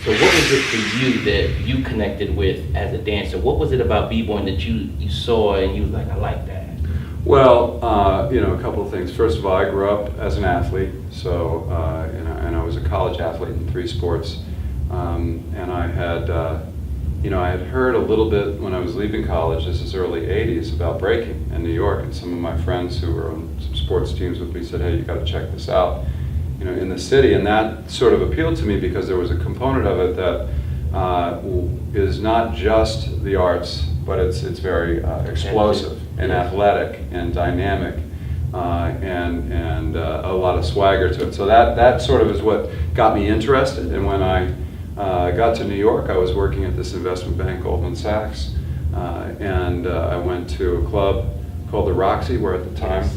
So what was it for you that you connected with as a dancer? What was it about b-boying that you saw and you was like, I like that? Well, a couple of things. First of all, I grew up as an athlete, so and I was a college athlete in 3 sports, and I had I had heard a little bit when I was leaving college. This is early '80s, about breaking in New York, and some of my friends who were on some sports teams with me said, "Hey, you got to check this out." In the city, and that sort of appealed to me because there was a component of it that is not just the arts, but it's very explosive and athletic and dynamic, and a lot of swagger to it. So that sort of is what got me interested. And when I got to New York, I was working at this investment bank, Goldman Sachs, and I went to a club called the Roxy, where at the time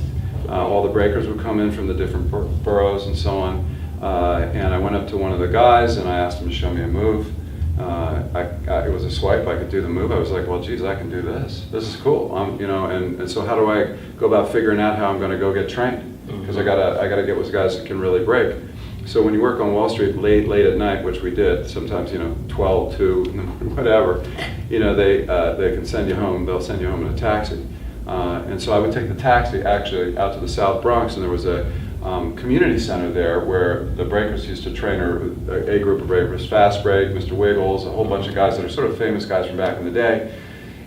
all the breakers would come in from the different boroughs and so on. And I went up to one of the guys and I asked him to show me a move. It was a swipe. I could do the move. I was like, well, geez, I can do this. This is cool. And so how do I go about figuring out how I'm going to go get trained? Because I gotta get with guys that can really break. So when you work on Wall Street late at night, which we did, sometimes 12, 2, whatever, they can send you home. They'll send you home in a taxi. And so I would take the taxi actually out to the South Bronx, and there was a community center there where the breakers used to train, or a group of breakers, Fast Break, Mr. Wiggles, a whole bunch of guys that are sort of famous guys from back in the day.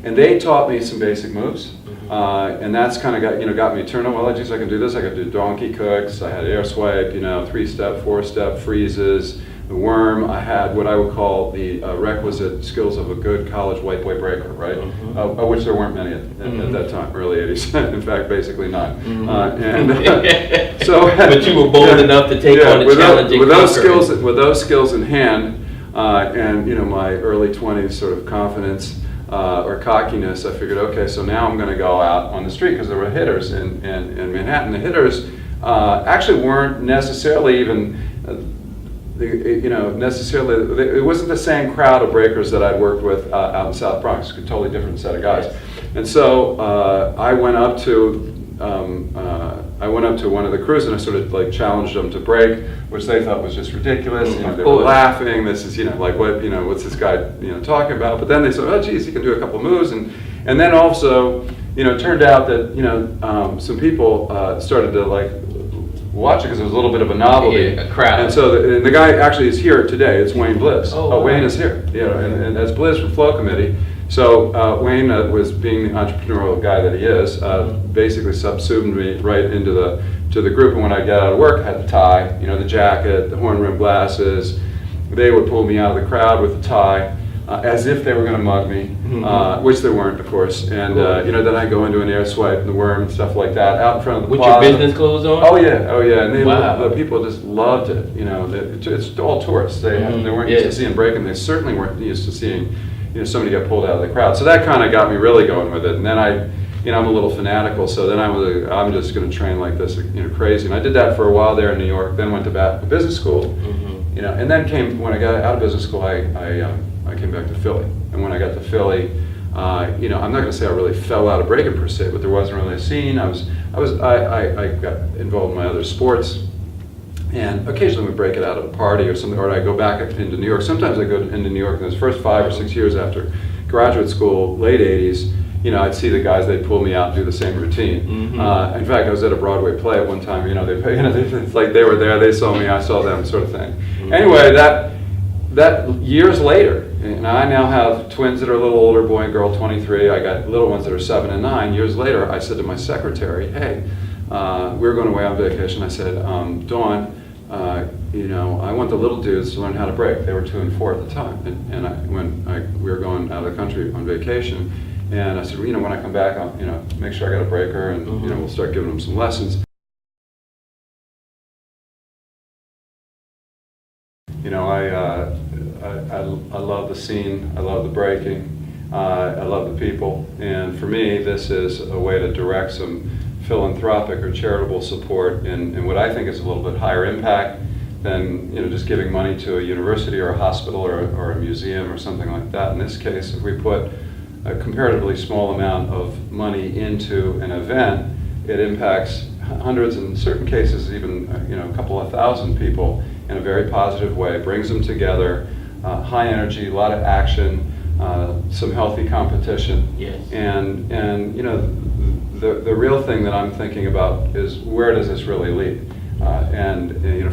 And they taught me some basic moves, and that's kind of got me turned on. Well, geez, I can do this. I could do donkey kicks. I had air swipe, 3-step, 4-step freezes, the worm. I had what I would call the requisite skills of a good college white boy breaker, right? Of which there weren't many at that time, early '80s. In fact, basically none. But you were bold enough to take on the challenge and with those skills in hand, and my early 20s sort of confidence or cockiness, I figured, okay, so now I'm going to go out on the street, because there were hitters in Manhattan. The hitters actually weren't necessarily even. It wasn't the same crowd of breakers that I'd worked with out in South Bronx. A totally different set of guys. And so I went up to one of the crews, and I sort of challenged them to break, which they thought was just ridiculous. They were laughing. This is what's this guy talking about? But then they said, oh geez, he can do a couple moves, and then also it turned out that some people started to watch it because it was a little bit of a novelty. A crowd. And so the guy actually is here today. It's Wayne Bliss. Oh, Wayne is here. And that's Bliss from Flow Committee. So Wayne was, being the entrepreneurial guy that he is, basically subsumed me right into the group. And when I got out of work, I had the tie, the jacket, the horn rimmed glasses. They would pull me out of the crowd with the tie, as if they were going to mug me, which they weren't, of course. And then I go into an air swipe and the worm and stuff like that out in front of the plaza. With your business clothes on? Oh yeah. And the people just loved it. It's all tourists. They weren't used to seeing breaking. They certainly weren't used to seeing somebody get pulled out of the crowd. So that kind of got me really going with it. And then I'm a little fanatical. So then I'm just going to train like this, crazy. And I did that for a while there in New York. Then went to business school. And then when I got out of business school, I came back to Philly. And when I got to Philly, I'm not going to say I really fell out of breaking per se, but there wasn't really a scene. I got involved in my other sports, and occasionally we break it out at a party or something, or I go back into New York. Sometimes I go into New York in those first 5 or 6 years after graduate school, late '80s. I'd see the guys, they'd pull me out and do the same routine. In fact, I was at a Broadway play at one time. It's like they were there, they saw me, I saw them, sort of thing. Anyway, that years later, and I now have twins that are a little older, boy and girl, 23. I got little ones that are 7 and 9. Years later, I said to my secretary, hey, we were going away on vacation. I said, Dawn, I want the little dudes to learn how to break. They were 2 and 4 at the time. And we were going out of the country on vacation. And I said, when I come back, I'll, make sure I got a breaker, and we'll start giving them some lessons. I love the scene. I love the breaking. I love the people. And for me, this is a way to direct some philanthropic or charitable support in what I think is a little bit higher impact than just giving money to a university or a hospital or a museum or something like that. In this case, if we put a comparatively small amount of money into an event, it impacts hundreds, in certain cases even a couple of thousand people in a very positive way, brings them together, high energy, a lot of action, some healthy competition. Yes. And the real thing that I'm thinking about is, where does this really lead?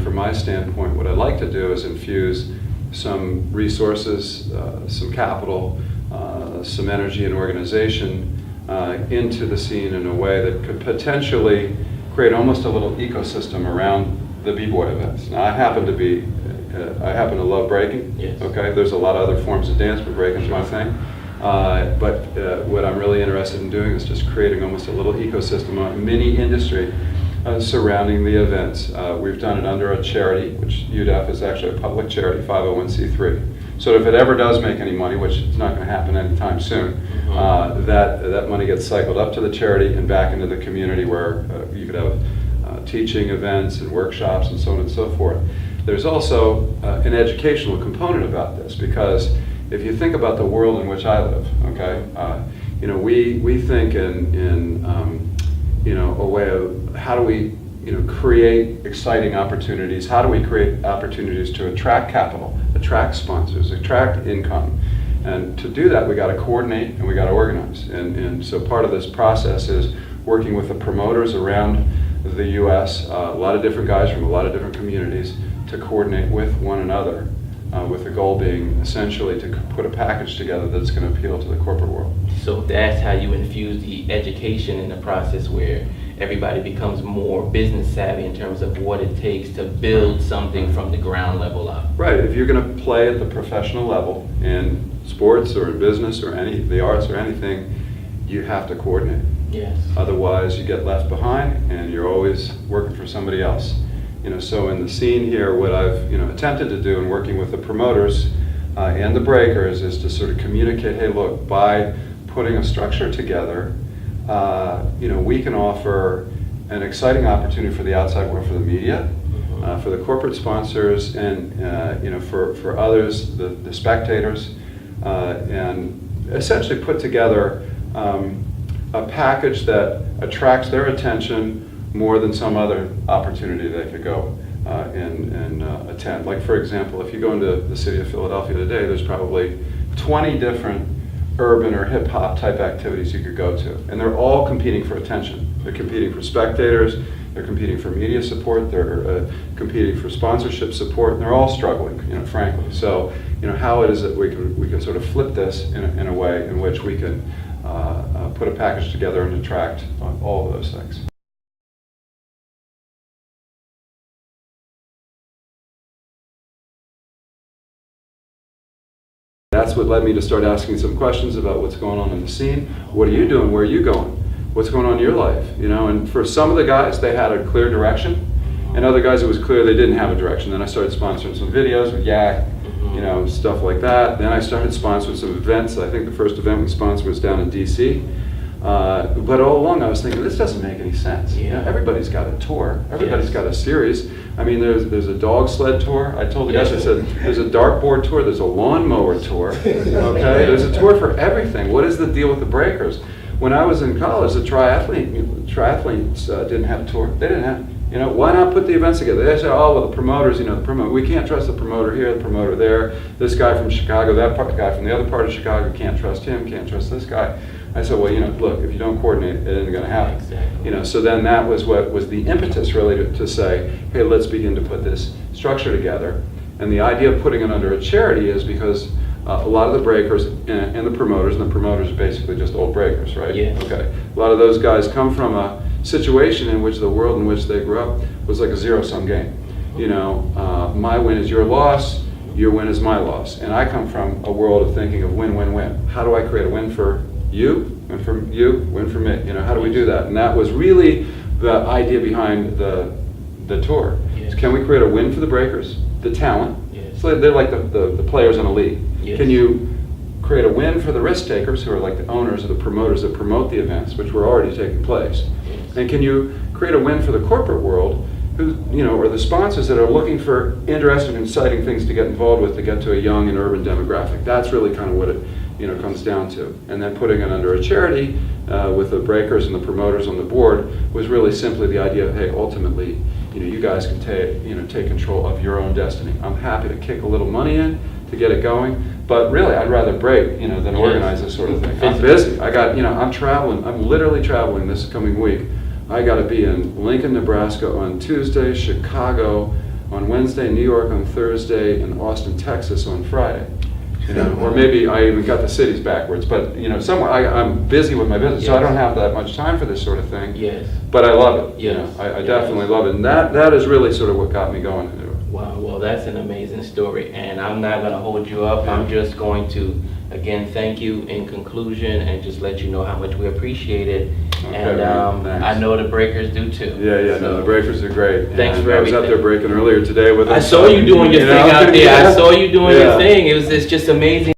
From my standpoint, what I'd like to do is infuse some resources, some capital, some energy and organization into the scene in a way that could potentially create almost a little ecosystem around the B-Boy events. Now, I happen to love breaking. Yes. Okay, there's a lot of other forms of dance, but breaking's my thing. But what I'm really interested in doing is just creating almost a little ecosystem, a mini industry surrounding the events. We've done it under a charity, which UDEF is actually a public charity, 501c3. So if it ever does make any money, which it's not going to happen anytime soon, that money gets cycled up to the charity and back into the community, where you could have teaching events and workshops and so on and so forth. There's also an educational component about this, because if you think about the world in which I live, okay, we think in a way of, how do we create exciting opportunities? How do we create opportunities to attract capital, attract sponsors, attract income? And to do that, we got to coordinate and we got to organize. And so part of this process is working with the promoters around the U.S., a lot of different guys from a lot of different communities, to coordinate with one another, with the goal being essentially to put a package together that's going to appeal to the corporate world. So that's how you infuse the education in the process, where everybody becomes more business savvy in terms of what it takes to build something from the ground level up. Right. If you're going to play at the professional level in sports or in business or the arts or anything, you have to coordinate. Yes. Otherwise, you get left behind and you're always working for somebody else. So in the scene here, what I've attempted to do in working with the promoters and the breakers is to sort of communicate, hey, look, by putting a structure together, we can offer an exciting opportunity for the outside world, for the media, for the corporate sponsors, and for others, the spectators, and essentially put together a package that attracts their attention more than some other opportunity they could go and attend. Like, for example, if you go into the city of Philadelphia today, there's probably 20 different urban or hip-hop type activities you could go to, and they're all competing for attention. They're competing for spectators, they're competing for media support, they're competing for sponsorship support, and they're all struggling, frankly. So, how it is that we can sort of flip this in a way in which we can put a package together and attract all of those things. That's what led me to start asking some questions about what's going on in the scene. What are you doing? Where are you going? What's going on in your life? And for some of the guys, they had a clear direction, and other guys, it was clear they didn't have a direction. Then I started sponsoring some videos with Yak, stuff like that. Then I started sponsoring some events. I think the first event we sponsored was down in DC. But all along I was thinking, this doesn't make any sense. Yeah. Everybody's got a tour. Everybody's got a series. I mean, there's a dog sled tour. I told the guys, I said, there's a dartboard tour, there's a lawnmower tour. Okay, there's a tour for everything. What is the deal with the breakers? When I was in college, the triathletes didn't have a tour. They didn't have, why not put the events together? They said, oh, well, the promoters, we can't trust the promoter here, the promoter there, this guy from Chicago, guy from the other part of Chicago, can't trust him, can't trust this guy. I said, well, look, if you don't coordinate, it isn't going to happen. Exactly. So then that was what was the impetus, really, to say, hey, let's begin to put this structure together. And the idea of putting it under a charity is because a lot of the breakers and the promoters are basically just old breakers, right? Yeah. Okay. A lot of those guys come from a situation in which the world in which they grew up was like a zero-sum game. My win is your loss, your win is my loss. And I come from a world of thinking of win-win-win. How do I create a win for you, win for you, win for me? How do we do that? And that was really the idea behind the tour. Yes. So can we create a win for the breakers, the talent? Yes. So they're like the players in a league. Yes. Can you create a win for the risk takers, who are like the owners or the promoters that promote the events, which were already taking place? Yes. And can you create a win for the corporate world, who, or the sponsors that are looking for interesting and exciting things to get involved with to get to a young and urban demographic? That's really kind of what it comes down to. And then putting it under a charity with the breakers and the promoters on the board was really simply the idea of, hey, ultimately, you guys can take control of your own destiny. I'm happy to kick a little money in to get it going. But really, I'd rather break, than Yes. organize this sort of thing. I'm Physically. busy. I'm traveling. I'm literally traveling this coming week. I got to be in Lincoln, Nebraska on Tuesday, Chicago on Wednesday, New York on Thursday, and Austin, Texas on Friday. Or maybe I even got the cities backwards. But somewhere I'm busy with my business, so I don't have that much time for this sort of thing. Yes. But I love it. Yes. I definitely love it, and that is really sort of what got me going into it. Wow, well, that's an amazing story, and I'm not going to hold you up. I'm just going to, again, thank you in conclusion and just let you know how much we appreciate it. Okay, And man, thanks. I know the Breakers do too. Yeah, So, the breakers are great. Thanks And for I was out everything. there breaking earlier today with them. I saw you doing your thing out there. I saw you doing Yeah. your thing. It's just amazing.